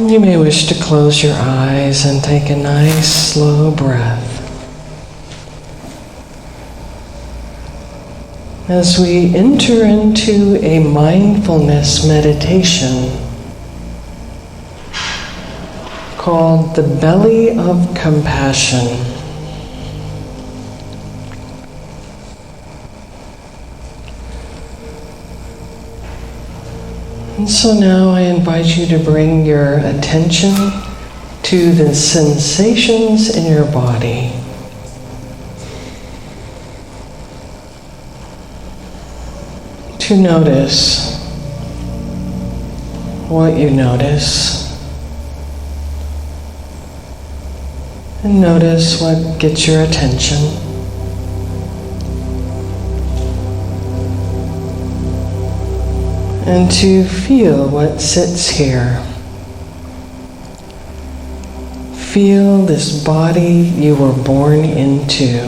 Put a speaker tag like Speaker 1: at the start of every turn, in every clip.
Speaker 1: You may wish to close your eyes and take a nice slow breath. As we enter into a mindfulness meditation called the belly of compassion. And so now I invite you to bring your attention to the sensations in your body. To notice what you notice. And notice what gets your attention. And to feel what sits here. Feel this body you were born into.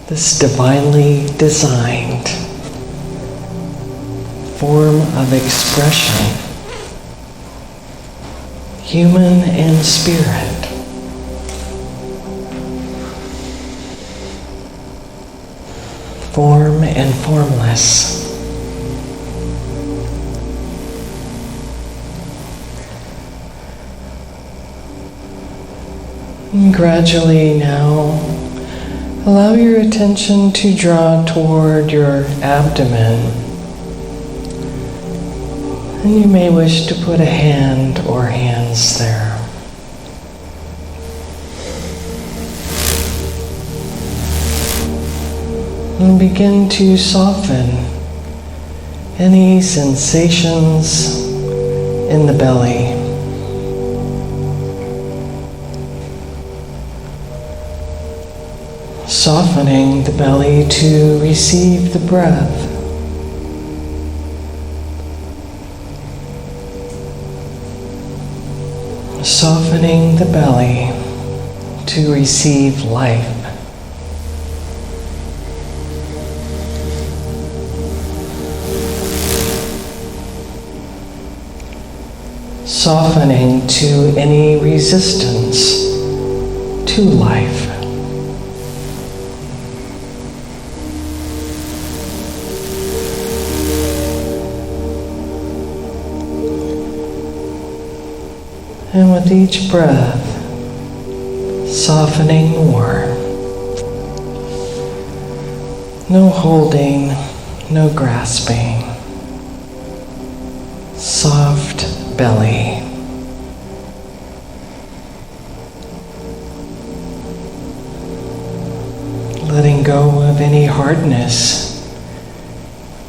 Speaker 1: This divinely designed form of expression. Human and spirit. Form and formless. And gradually now, allow your attention to draw toward your abdomen. And you may wish to put a hand or hands there. And begin to soften any sensations in the belly. Softening the belly to receive the breath. Softening the belly to receive life. Softening to any resistance to life. And with each breath, softening more. No holding, no grasping. Soft belly. Letting go of any hardness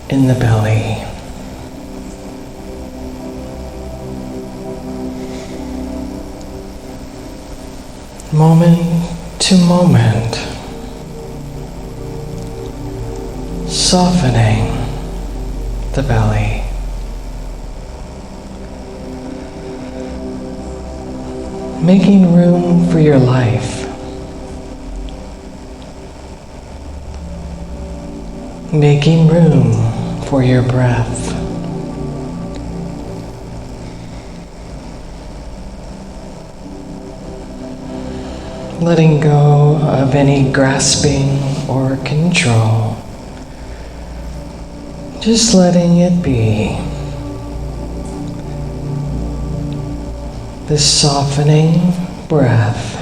Speaker 1: in the belly. Moment to moment, softening the belly. Making room for your life. Making room for your breath. Letting go of any grasping or control. Just letting it be. This softening breath.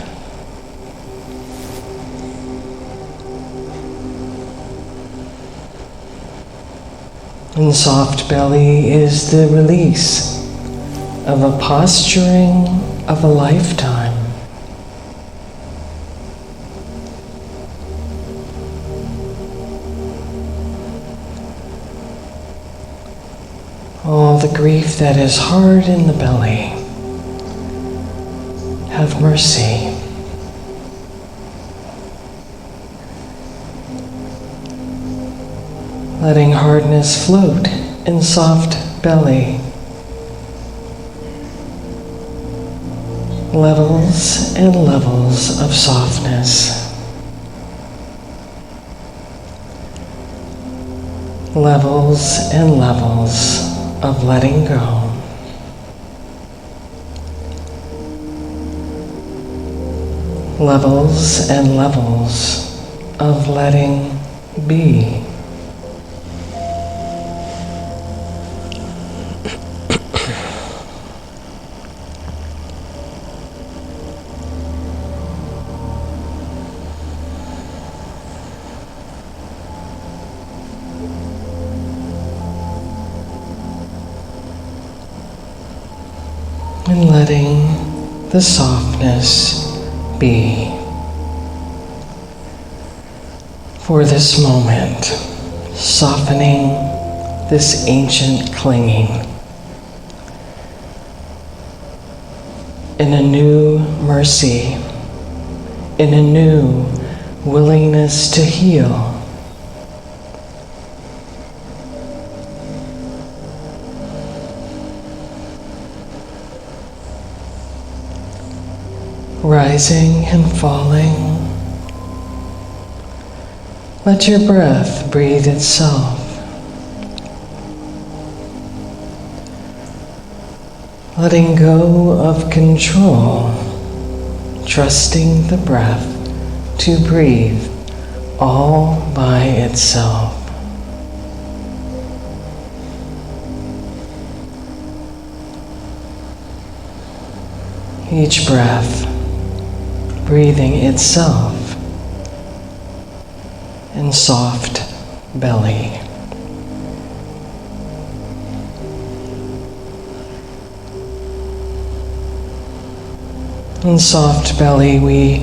Speaker 1: And soft belly is the release of a posturing of a lifetime. All the grief that is hard in the belly, have mercy. Letting hardness float in soft belly. levels and levels of softness. Levels and levels of letting go. Levels and levels of letting be. And letting the softness be. For this moment, softening this ancient clinging in a new mercy, in a new willingness to heal. Rising and falling. Let your breath breathe itself. Letting go of control, trusting the breath to breathe all by itself. Each breath breathing itself in soft belly. In soft belly, we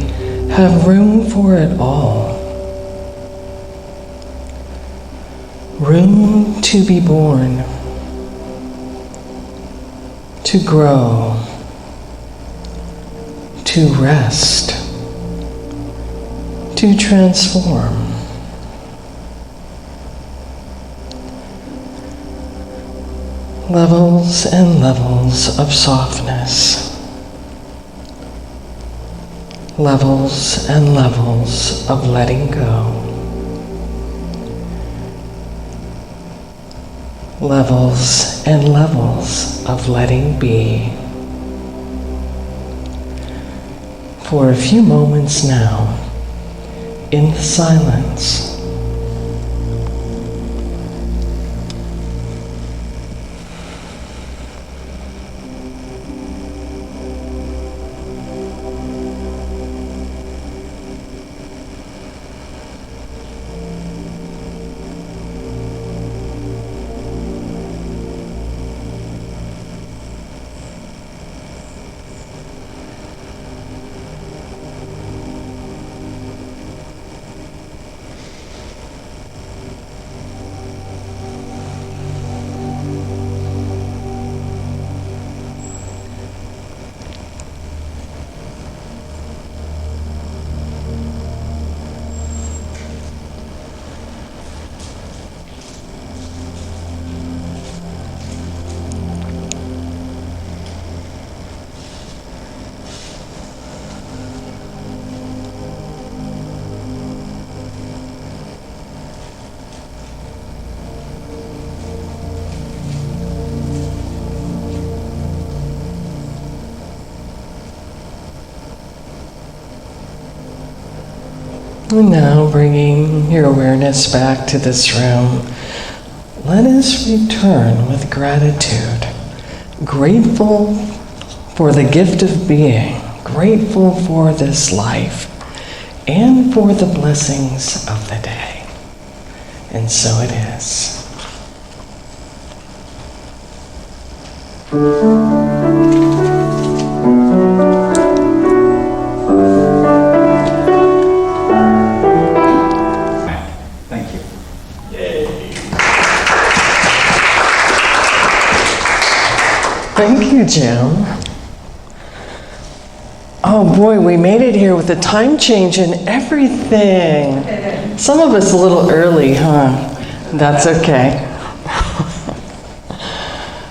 Speaker 1: have room for it all. Room to be born, to grow, to rest, to transform. Levels and levels of softness. Levels and levels of letting go. Levels and levels of letting be. For a few moments now, in the silence, and now bringing your awareness back to this room, let us return with gratitude, grateful for the gift of being, grateful for this life, and for the blessings of the day. And so it is. Thank you, Jim. Oh boy, we made it here with the time change and everything. Some of us a little early, huh? That's okay.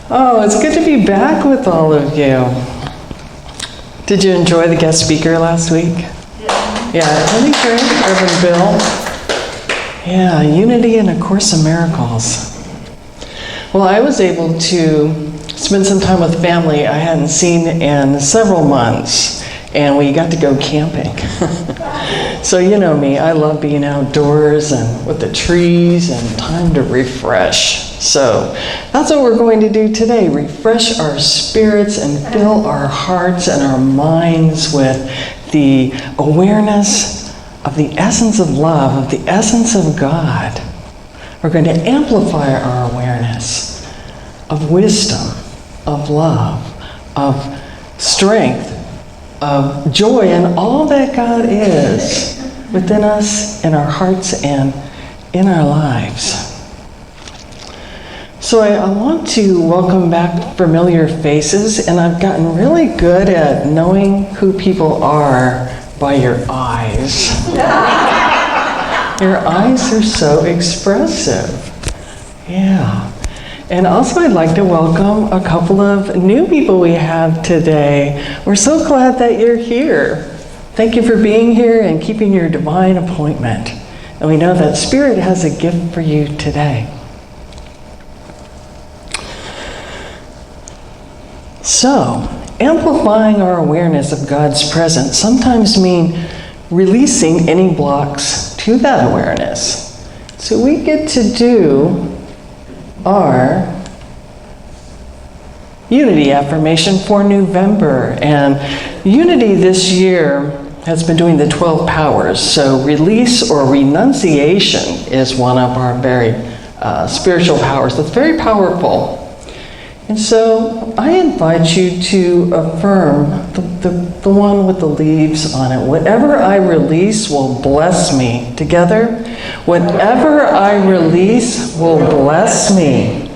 Speaker 1: Oh, it's good to be back with all of you. Did you enjoy the guest speaker last week? Yeah, I think great, Reverend Bill. Yeah, Unity and A Course in Miracles. Well, I was able to spend some time with family I hadn't seen in several months, and we got to go camping. So you know me, I love being outdoors and with the trees and time to refresh. So that's what we're going to do today, refresh our spirits and fill our hearts and our minds with the awareness of the essence of love, of the essence of God. We're going to amplify our awareness of wisdom, of love, of strength, of joy, and all that God is within us, in our hearts, and in our lives. So I want to welcome back familiar faces, and I've gotten really good at knowing who people are by your eyes. Your eyes are so expressive. Yeah. And also I'd like to welcome a couple of new people we have today. We're so glad that you're here. Thank you for being here and keeping your divine appointment. And we know that Spirit has a gift for you today. So, amplifying our awareness of God's presence sometimes mean releasing any blocks to that awareness. So we get to do our Unity affirmation for November. And Unity this year has been doing the 12 powers. So release or renunciation is one of our very spiritual powers. That's very powerful. And so I invite you to affirm the one with the leaves on it. Whatever I release will bless me. Together, whatever I release will bless me.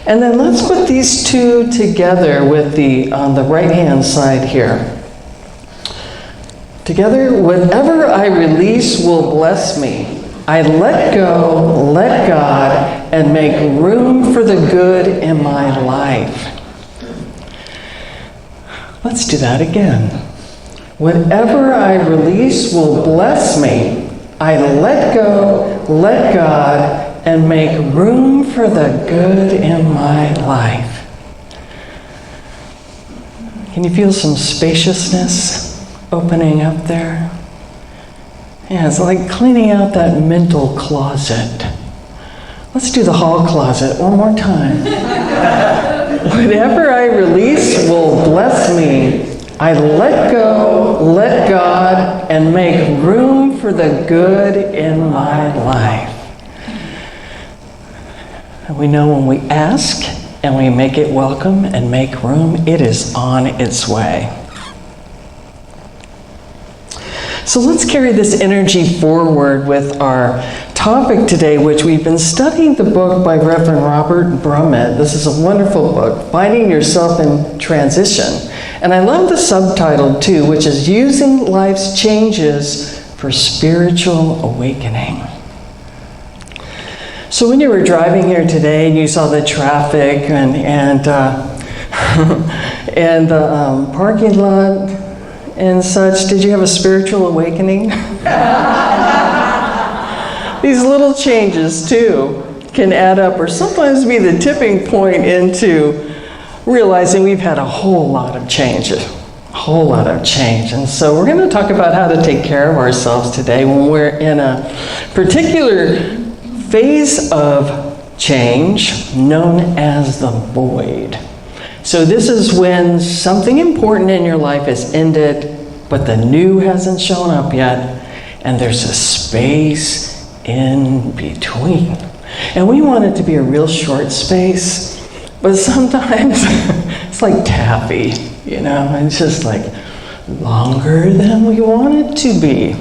Speaker 1: And then let's put these two together with on the right-hand side here. Together, whatever I release will bless me. I let go, let God, and make room for the good in my life. Let's do that again. Whatever I release will bless me. I let go, let God, and make room for the good in my life. Can you feel some spaciousness opening up there? Yeah, it's like cleaning out that mental closet. Let's do the hall closet one more time. Whatever I release will bless me. I let go, let God, and make room for the good in my life. And we know when we ask and we make it welcome and make room, it is on its way. So let's carry this energy forward with our topic today, which we've been studying the book by Reverend Robert Brummett. This is a wonderful book, Finding Yourself in Transition. And I love the subtitle too, which is Using Life's Changes for Spiritual Awakening. So when you were driving here today and you saw the traffic and the parking lot and such, did you have a spiritual awakening? These little changes too can add up or sometimes be the tipping point into realizing we've had a whole lot of change. And so we're going to talk about how to take care of ourselves today when we're in a particular phase of change known as the void. So this is when something important in your life has ended, but the new hasn't shown up yet, and there's a space in between. And we want it to be a real short space, but sometimes it's like taffy, you know, it's just like longer than we want it to be.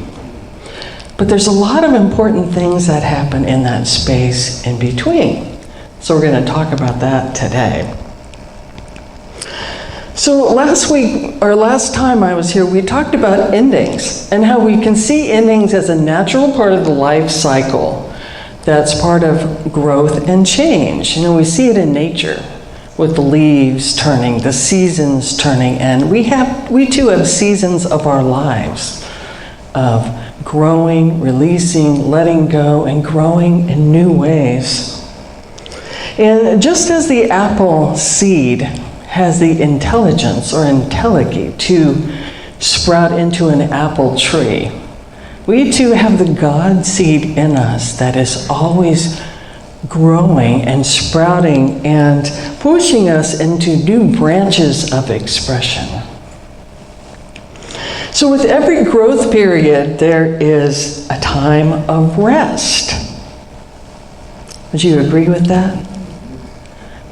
Speaker 1: But there's a lot of important things that happen in that space in between. So we're going to talk about that today. So last time I was here, we talked about endings and how we can see endings as a natural part of the life cycle that's part of growth and change. You know, we see it in nature. with the leaves turning, the seasons turning, and we too have seasons of our lives of growing, releasing, letting go, and growing in new ways. And just as the apple seed has the intelligence or entelechy to sprout into an apple tree, we too have the God seed in us that is always growing and sprouting and pushing us into new branches of expression. So with every growth period, there is a time of rest. Would you agree with that?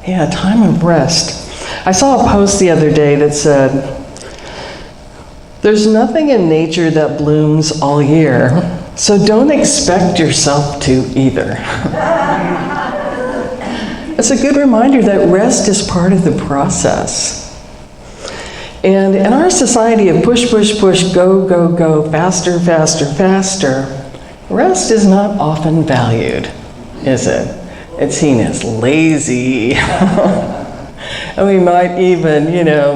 Speaker 1: Yeah, a time of rest. I saw a post the other day that said, "There's nothing in nature that blooms all year, so don't expect yourself to either." It's a good reminder that rest is part of the process. And in our society of push, push, push, go, go, go, faster, faster, faster, rest is not often valued, is it? It's seen as lazy. And we might even,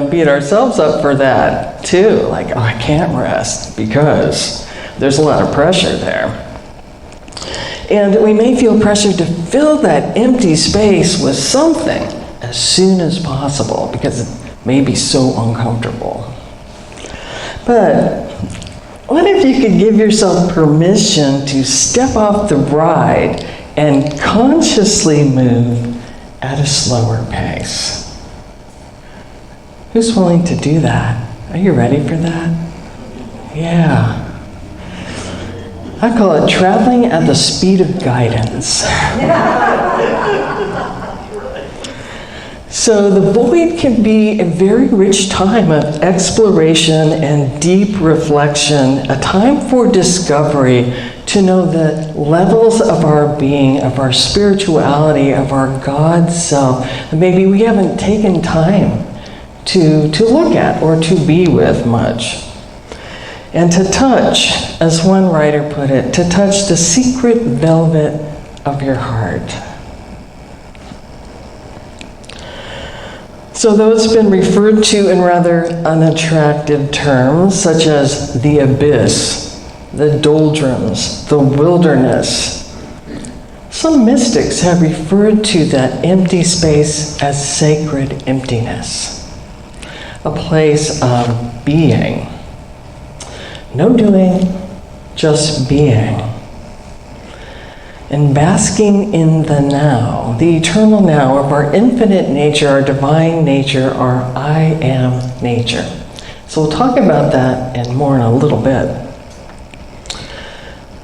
Speaker 1: beat ourselves up for that too. Like, oh, I can't rest because there's a lot of pressure there. And we may feel pressure to fill that empty space with something as soon as possible because it may be so uncomfortable. But what if you could give yourself permission to step off the ride and consciously move at a slower pace? Who's willing to do that? Are you ready for that? Yeah. I call it traveling at the speed of guidance. So the void can be a very rich time of exploration and deep reflection, a time for discovery, to know the levels of our being, of our spirituality, of our God self, that maybe we haven't taken time to look at or to be with much. And to touch, as one writer put it, to touch the secret velvet of your heart. So though it's been referred to in rather unattractive terms, such as the abyss, the doldrums, the wilderness, some mystics have referred to that empty space as sacred emptiness, a place of being. No doing, just being. And basking in the now, the eternal now of our infinite nature, our divine nature, our I am nature. So we'll talk about that and more in a little bit.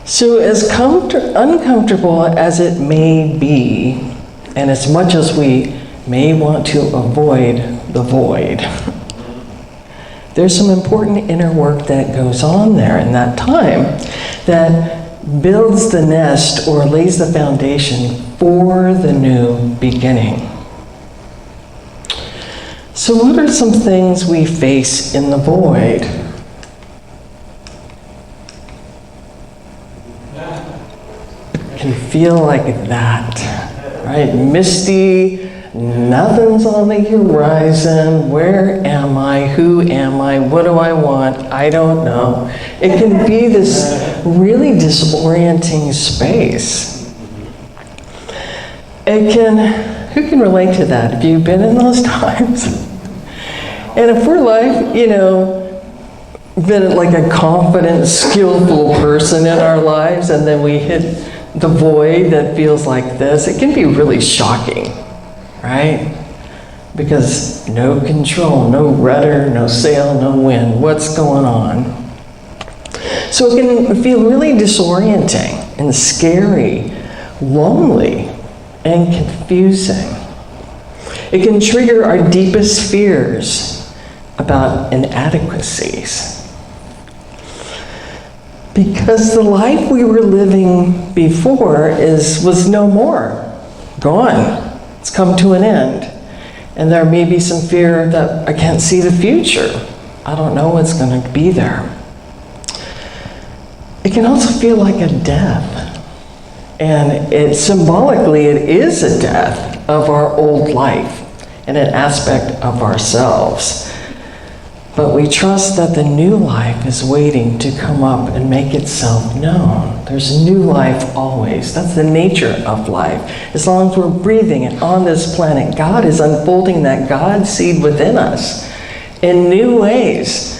Speaker 1: So as uncomfortable as it may be, and as much as we may want to avoid the void, there's some important inner work that goes on there in that time that builds the nest or lays the foundation for the new beginning. So what are some things we face in the void? It can feel like that, right? Misty, nothing's on the horizon. Where am I? Who am I? What do I want? I don't know. It can be this really disorienting space. Who can relate to that? Have you been in those times? And if we're been like a confident, skillful person in our lives, and then we hit the void that feels like this, it can be really shocking. Right? Because no control, no rudder, no sail, no wind. What's going on? So it can feel really disorienting and scary, lonely, and confusing. It can trigger our deepest fears about inadequacies. Because the life we were living before was no more, gone. It's come to an end. And there may be some fear that I can't see the future. I don't know what's going to be there. It can also feel like a death. And symbolically, it is a death of our old life and an aspect of ourselves. But we trust that the new life is waiting to come up and make itself known. There's new life always. That's the nature of life. As long as we're breathing and on this planet, God is unfolding that God seed within us in new ways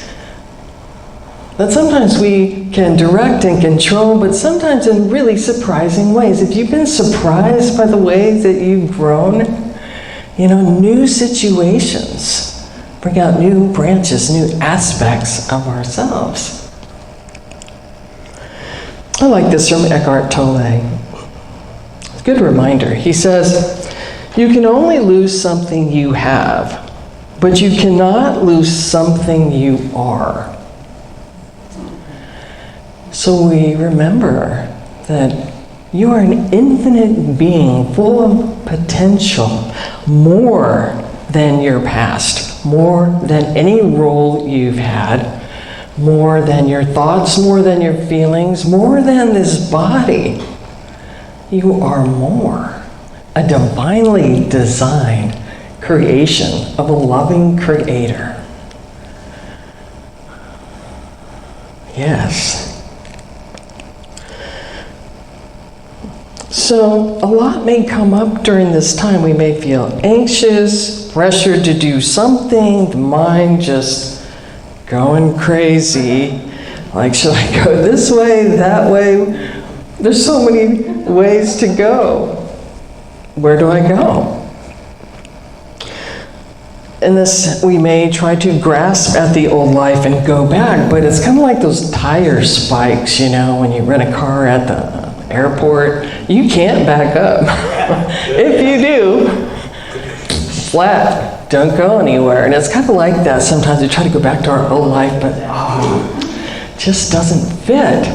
Speaker 1: that sometimes we can direct and control, but sometimes in really surprising ways. If you've been surprised by the ways that you've grown, new situations bring out new branches, new aspects of ourselves. I like this from Eckhart Tolle. It's a good reminder. He says, you can only lose something you have, but you cannot lose something you are. So we remember that you are an infinite being full of potential, more than your past, more than any role you've had, more than your thoughts, more than your feelings, more than this body. You are more. A divinely designed creation of a loving creator. Yes. So a lot may come up during this time. We may feel anxious, pressured to do something, the mind just going crazy. Like, should I go this way, that way? There's so many ways to go. Where do I go? In this, we may try to grasp at the old life and go back, but it's kind of like those tire spikes, when you rent a car at the airport. You can't back up. If you do, flat, don't go anywhere. And it's kind of like that. Sometimes we try to go back to our old life, but it just doesn't fit.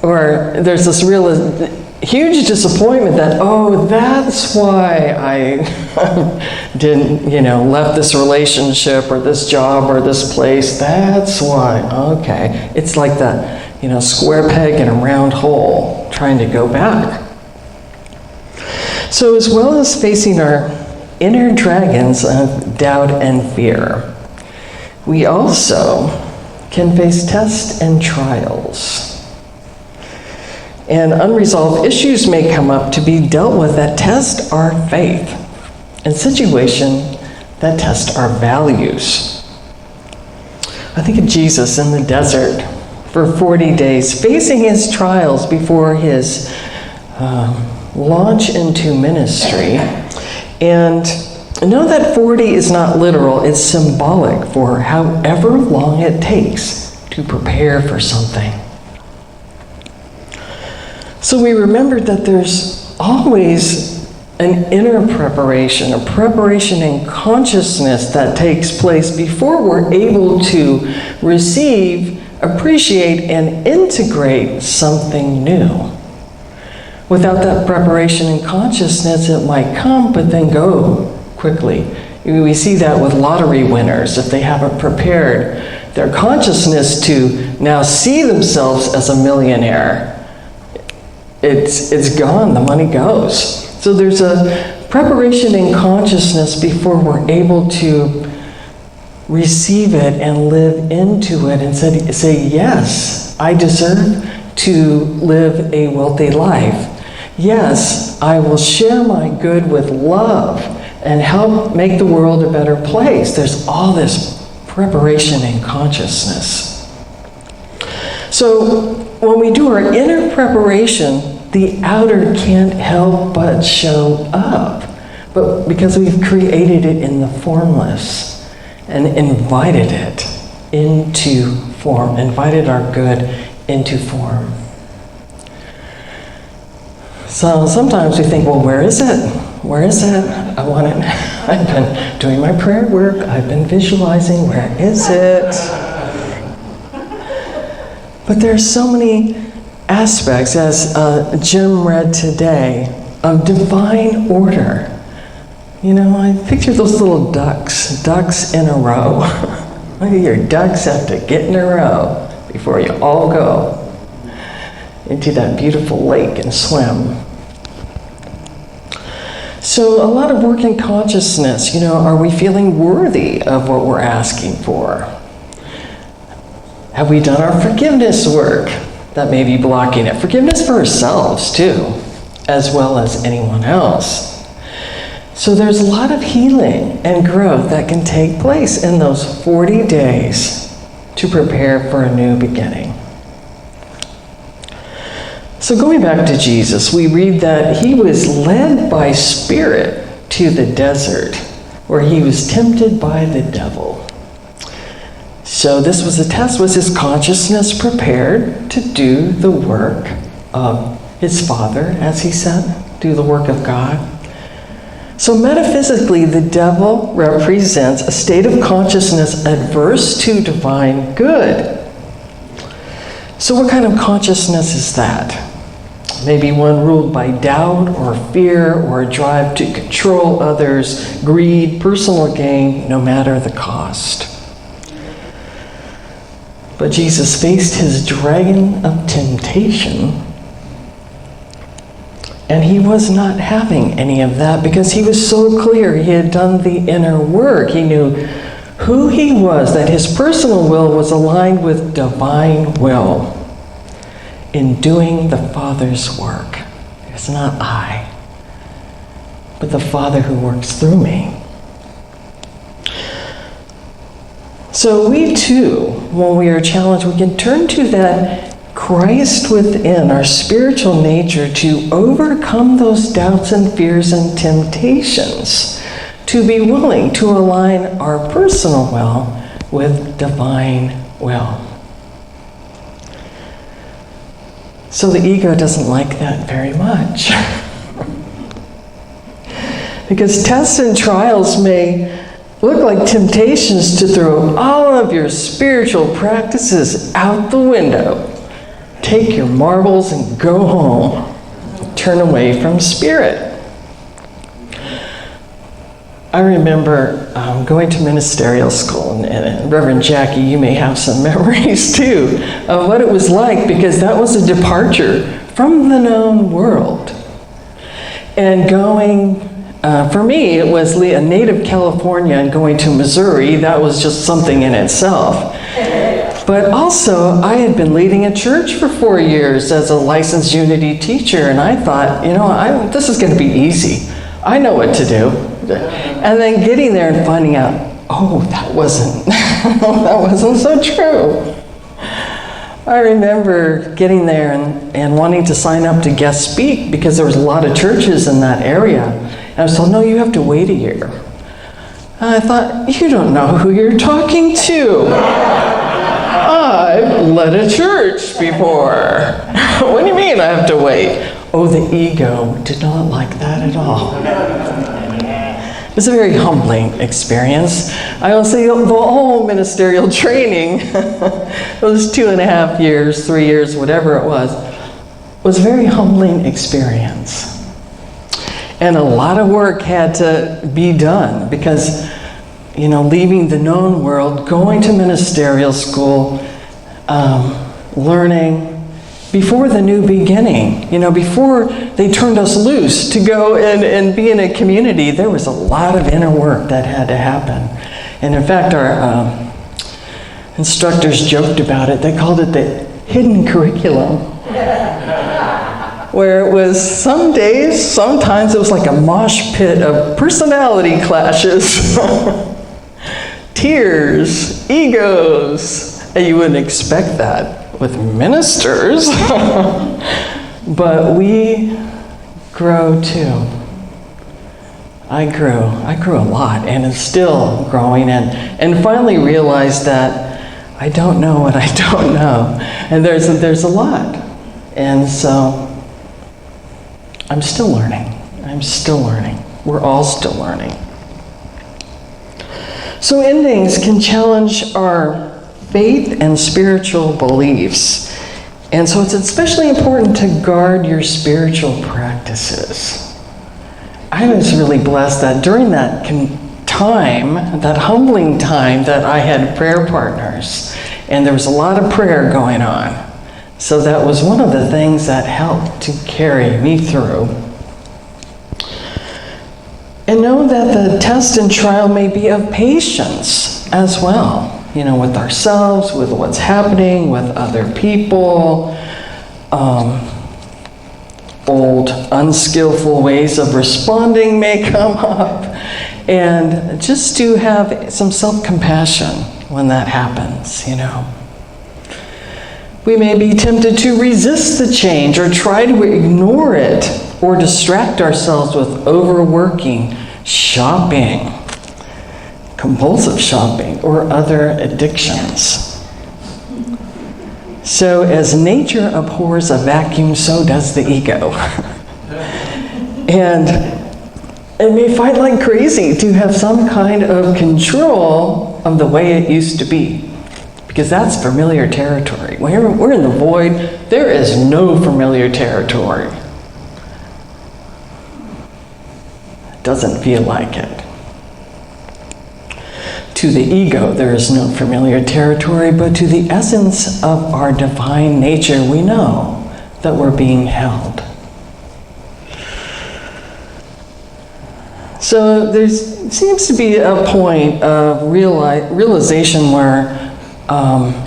Speaker 1: Or there's this real huge disappointment that, that's why I didn't, left this relationship or this job or this place. That's why. Okay. It's like that, square peg in a round hole, trying to go back. So as well as facing our inner dragons of doubt and fear, we also can face tests and trials. And unresolved issues may come up to be dealt with that test our faith, and situations that test our values. I think of Jesus in the desert for 40 days, facing his trials before his launch into ministry. And know that 40 is not literal, it's symbolic for however long it takes to prepare for something. So we remember that there's always an inner preparation, a preparation in consciousness that takes place before we're able to receive, appreciate, and integrate something new. Without that preparation in consciousness, it might come but then go quickly. We see that with lottery winners. If they haven't prepared their consciousness to now see themselves as a millionaire, it's gone, the money goes. So there's a preparation in consciousness before we're able to receive it and live into it and say, yes, I deserve to live a wealthy life. Yes, I will share my good with love and help make the world a better place. There's all this preparation in consciousness. So when we do our inner preparation, the outer can't help but show up. But because we've created it in the formless and invited it into form, invited our good into form. So sometimes we think, well, where is it? Where is it? I want it. I've been doing my prayer work. I've been visualizing. Where is it? But there's so many aspects, as Jim read today, of divine order. I picture those little ducks in a row. Look at your ducks have to get in a row before you all go into that beautiful lake and swim. So a lot of work in consciousness, are we feeling worthy of what we're asking for? Have we done our forgiveness work that may be blocking it? Forgiveness for ourselves too, as well as anyone else. So there's a lot of healing and growth that can take place in those 40 days to prepare for a new beginning. So going back to Jesus, we read that he was led by Spirit to the desert, where he was tempted by the devil. So this was a test. Was his consciousness prepared to do the work of his Father, as he said, do the work of God? So metaphysically, the devil represents a state of consciousness adverse to divine good. So what kind of consciousness is that? Maybe one ruled by doubt or fear or a drive to control others, greed, personal gain, no matter the cost. But Jesus faced his dragon of temptation, and he was not having any of that because he was so clear. He had done the inner work. He knew who he was, that his personal will was aligned with divine will in doing the Father's work. It's not I, but the Father who works through me. So we too, when we are challenged, we can turn to that Christ within, our spiritual nature, to overcome those doubts and fears and temptations, to be willing to align our personal will with divine will. So the ego doesn't like that very much. Because tests and trials may look like temptations to throw all of your spiritual practices out the window. Take your marbles and go home. Turn away from Spirit. I remember going to ministerial school, and Reverend Jackie, you may have some memories too of what it was like, because that was a departure from the known world. And going, for me, it was a native California and going to Missouri. That was just something in itself. But also, I had been leading a church for 4 years as a licensed Unity teacher, and I thought, this is going to be easy. I know what to do. And then getting there and finding out, that wasn't so true. I remember getting there and wanting to sign up to guest speak because there was a lot of churches in that area. And I was told, no, you have to wait a year. And I thought, you don't know who you're talking to. I've led a church before. What do you mean I have to wait? Oh, the ego did not like that at all. It was a very humbling experience. I will say the whole ministerial training, those 2.5 years, 3 years, whatever it was a very humbling experience. And a lot of work had to be done because, leaving the known world, going to ministerial school, learning, before the new beginning, before they turned us loose to go and be in a community, there was a lot of inner work that had to happen. And in fact, our instructors joked about it. They called it the hidden curriculum, where it was some days, sometimes it was like a mosh pit of personality clashes, tears, egos, and you wouldn't expect that with ministers. But we grow too. I grew a lot, and am still growing, and finally realized that I don't know what I don't know, and there's a lot, and so I'm still learning. We're all still learning. So endings can challenge our faith and spiritual beliefs. And so it's especially important to guard your spiritual practices. I was really blessed that during that time, that humbling time, that I had prayer partners. And there was a lot of prayer going on. So that was one of the things that helped to carry me through. And know that the test and trial may be of patience as well, with ourselves, with what's happening, with other people. Old, unskillful ways of responding may come up. And just to have some self-compassion when that happens, We may be tempted to resist the change or try to ignore it or distract ourselves with overworking, shopping, compulsive shopping, or other addictions. So as nature abhors a vacuum, so does the ego. And it may fight like crazy to have some kind of control of the way it used to be. Because that's familiar territory. We're in the void. There is no familiar territory. It doesn't feel like it. To the ego, there is no familiar territory, but to the essence of our divine nature, we know that we're being held. So there seems to be a point of realization where,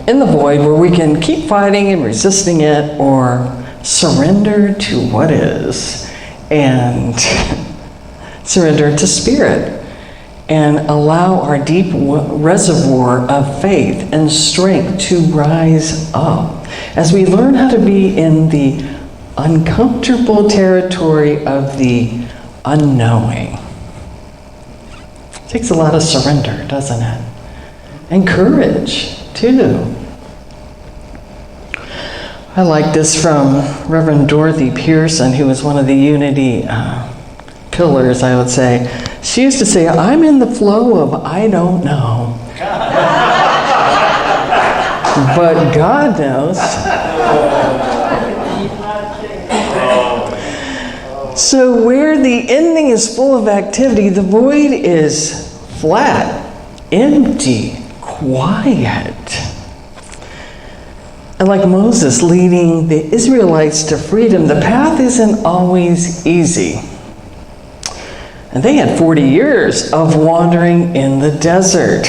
Speaker 1: in the void, where we can keep fighting and resisting it, or surrender to what is, and surrender to spirit. And allow our deep reservoir of faith and strength to rise up as we learn how to be in the uncomfortable territory of the unknowing. It takes a lot of surrender, doesn't it? And courage, too. I like this from Reverend Dorothy Pearson, who was one of the Unity pillars, I would say. She used to say, I'm in the flow of I don't know. But God knows. So where the ending is full of activity, the void is flat, empty, quiet. And like Moses leading the Israelites to freedom, the path isn't always easy. And they had 40 years of wandering in the desert.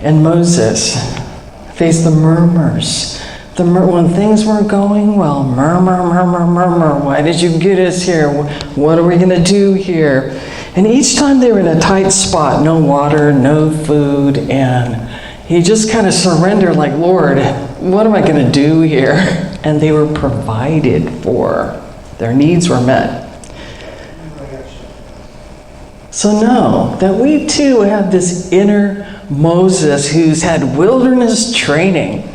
Speaker 1: And Moses faced the murmurs. When things weren't going well, murmur. Why did you get us here? What are we going to do here? And each time they were in a tight spot, no water, no food, and he just kind of surrendered like, Lord, what am I going to do here? And they were provided for. Their needs were met. So know that we too have this inner Moses who's had wilderness training.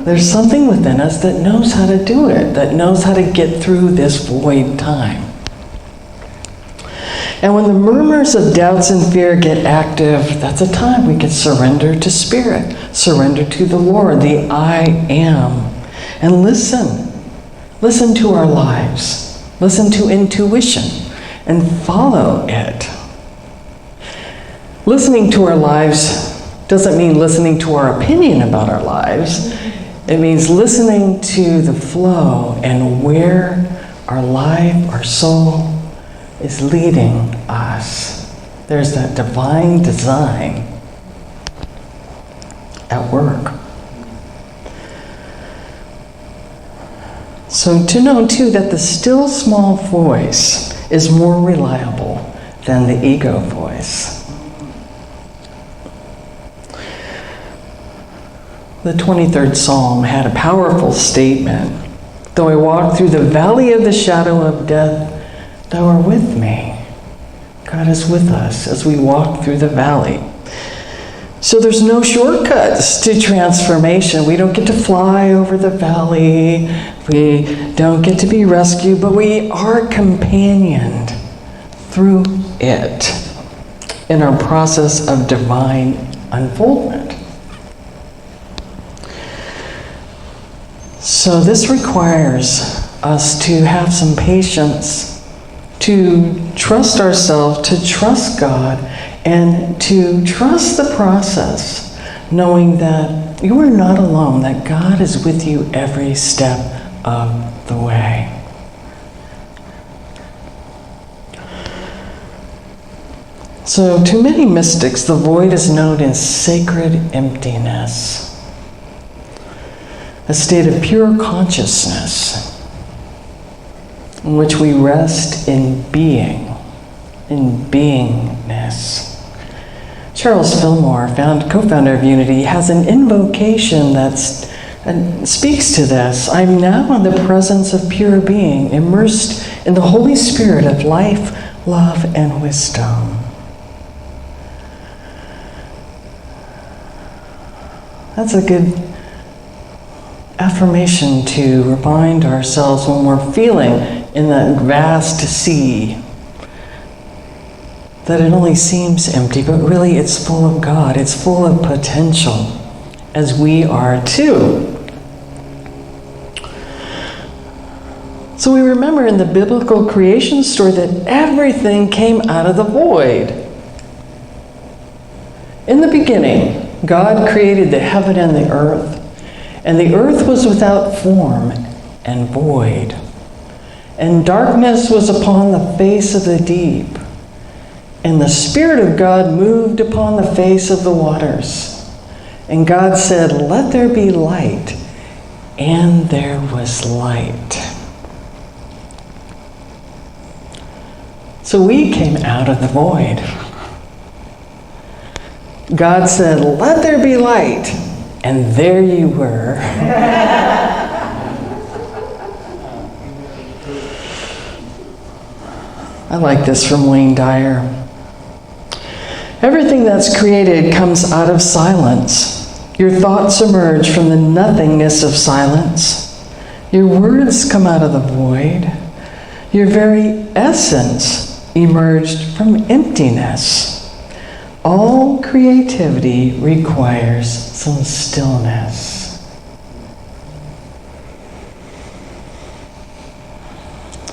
Speaker 1: There's something within us that knows how to do it, that knows how to get through this void time. And when the murmurs of doubts and fear get active, that's a time we can surrender to Spirit, surrender to the Lord, the I am, and listen. Listen to our lives. Listen to intuition. And follow it. Listening to our lives doesn't mean listening to our opinion about our lives. It means listening to the flow and where our life, our soul is leading us. There's that divine design at work. So to know too that the still small voice is more reliable than the ego voice. The 23rd Psalm had a powerful statement. Though I walk through the valley of the shadow of death, thou art with me. God is with us as we walk through the valley. So there's no shortcuts to transformation. We don't get to fly over the valley. We don't get to be rescued, but we are companioned through it in our process of divine unfoldment. So this requires us to have some patience, to trust ourselves, to trust God, and to trust the process, knowing that you are not alone, that God is with you every step of the way. So, to many mystics, the void is known as sacred emptiness, a state of pure consciousness in which we rest in being, in beingness. Charles Fillmore, co-founder of Unity, has an invocation that speaks to this. I'm now in the presence of pure being, immersed in the Holy Spirit of life, love, and wisdom. That's a good affirmation to remind ourselves when we're feeling in that vast sea that it only seems empty, but really it's full of God. It's full of potential, as we are too. So we remember in the biblical creation story that everything came out of the void. In the beginning, God created the heaven and the earth was without form and void, and darkness was upon the face of the deep, and the Spirit of God moved upon the face of the waters. And God said, "Let there be light," and there was light. So we came out of the void. God said, "Let there be light," and there you were. I like this from Wayne Dyer. Everything that's created comes out of silence. Your thoughts emerge from the nothingness of silence. Your words come out of the void. Your very essence emerged from emptiness. All creativity requires some stillness.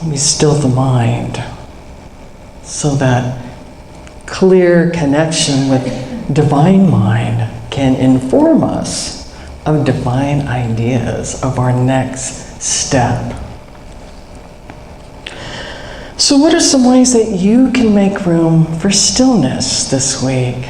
Speaker 1: We still the mind so that clear connection with divine mind can inform us of divine ideas of our next step. So what are some ways that you can make room for stillness this week?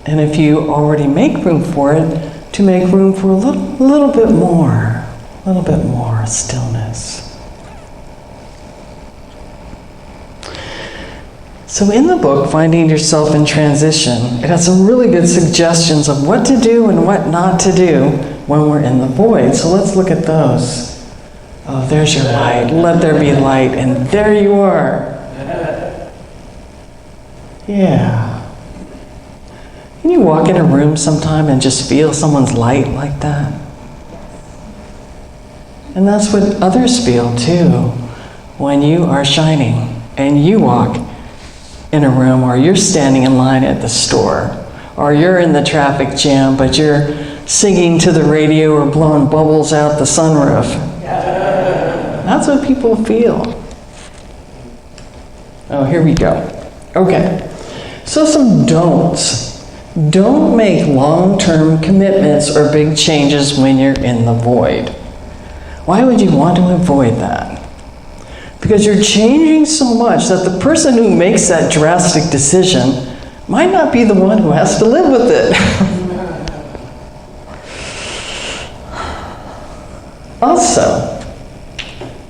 Speaker 1: And if you already make room for it, to make room for a little bit more stillness. So in the book, Finding Yourself in Transition, it has some really good suggestions of what to do and what not to do when we're in the void. So let's look at those. Oh, there's your light. Let there be light. And there you are. Yeah. Can you walk in a room sometime and just feel someone's light like that? And that's what others feel too when you are shining and you walk in a room, or you're standing in line at the store, or you're in the traffic jam, but you're singing to the radio or blowing bubbles out the sunroof. That's what people feel. Oh, here we go. Okay. So some don'ts. Don't make long-term commitments or big changes when you're in the void. Why would you want to avoid that? Because you're changing so much that the person who makes that drastic decision might not be the one who has to live with it. Also,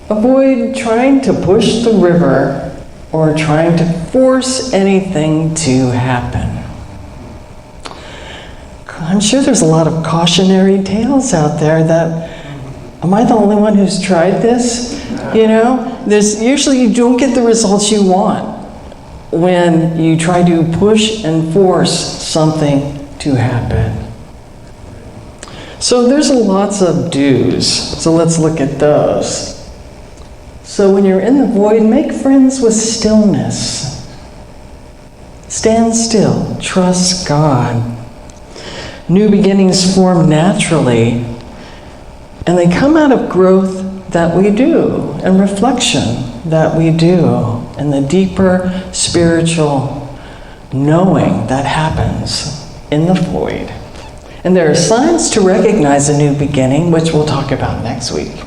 Speaker 1: avoid trying to push the river or trying to force anything to happen. I'm sure there's a lot of cautionary tales out there that, am I the only one who's tried this? You know, there's usually you don't get the results you want when you try to push and force something to happen. So there's lots of do's. So let's look at those. So when you're in the void, make friends with stillness. Stand still. Trust God. New beginnings form naturally, and they come out of growth that we do, and reflection that we do, and the deeper spiritual knowing that happens in the void. And there are signs to recognize a new beginning, which we'll talk about next week.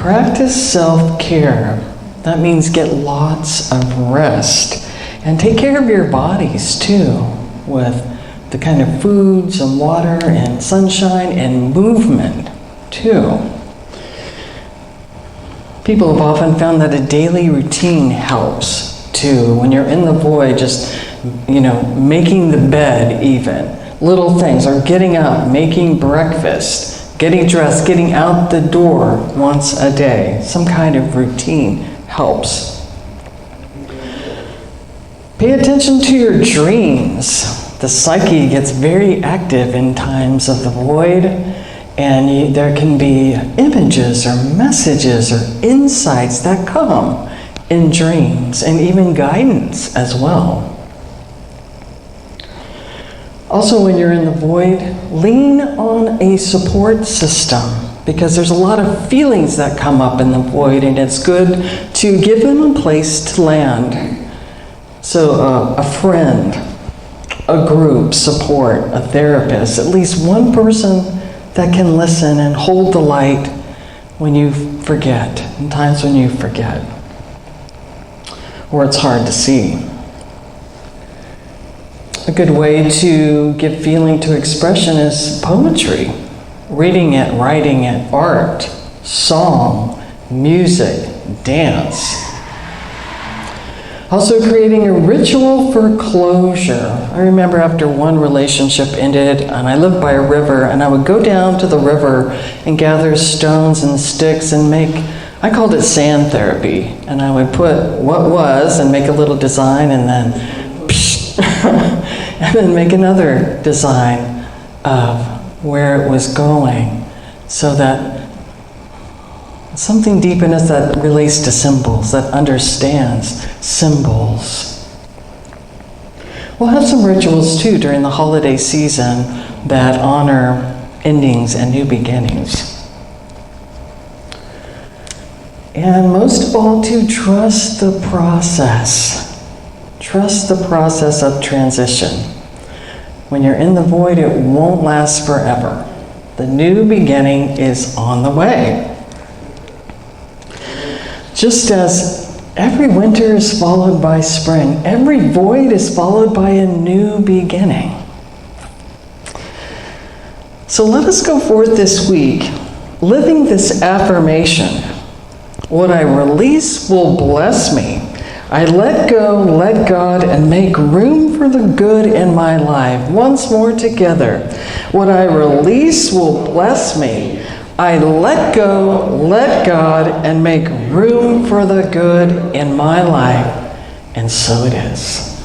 Speaker 1: practice self-care. That means get lots of rest. And take care of your bodies too, with the kind of foods and water and sunshine and movement too. People have often found that a daily routine helps too. When you're in the void, just, making the bed even. Little things, or getting up, making breakfast, getting dressed, getting out the door once a day. Some kind of routine helps. Pay attention to your dreams. The psyche gets very active in times of the void, and there can be images or messages or insights that come in dreams, and even guidance as well. Also, when you're in the void, lean on a support system, because there's a lot of feelings that come up in the void, and it's good to give them a place to land. So a friend, a group support, a therapist, at least one person that can listen and hold the light when you forget, in times when you forget, or it's hard to see. A good way to give feeling to expression is poetry. Reading it, writing it, art, song, music, dance. Also creating a ritual for closure. I remember after one relationship ended, and I lived by a river, and I would go down to the river and gather stones and sticks and I called it sand therapy. And I would put what was and make a little design, and then and then make another design of where it was going, so that something deep in us that relates to symbols, that understands symbols. We'll have some rituals too during the holiday season that honor endings and new beginnings. And most of all, to trust the process. Trust the process of transition. When you're in the void, it won't last forever. The new beginning is on the way. Just as every winter is followed by spring, every void is followed by a new beginning. So let us go forth this week, living this affirmation. What I release will bless me. I let go, let God, and make room for the good in my life. Once more together. What I release will bless me. I let go, let God, and make room for the good in my life. And so it is.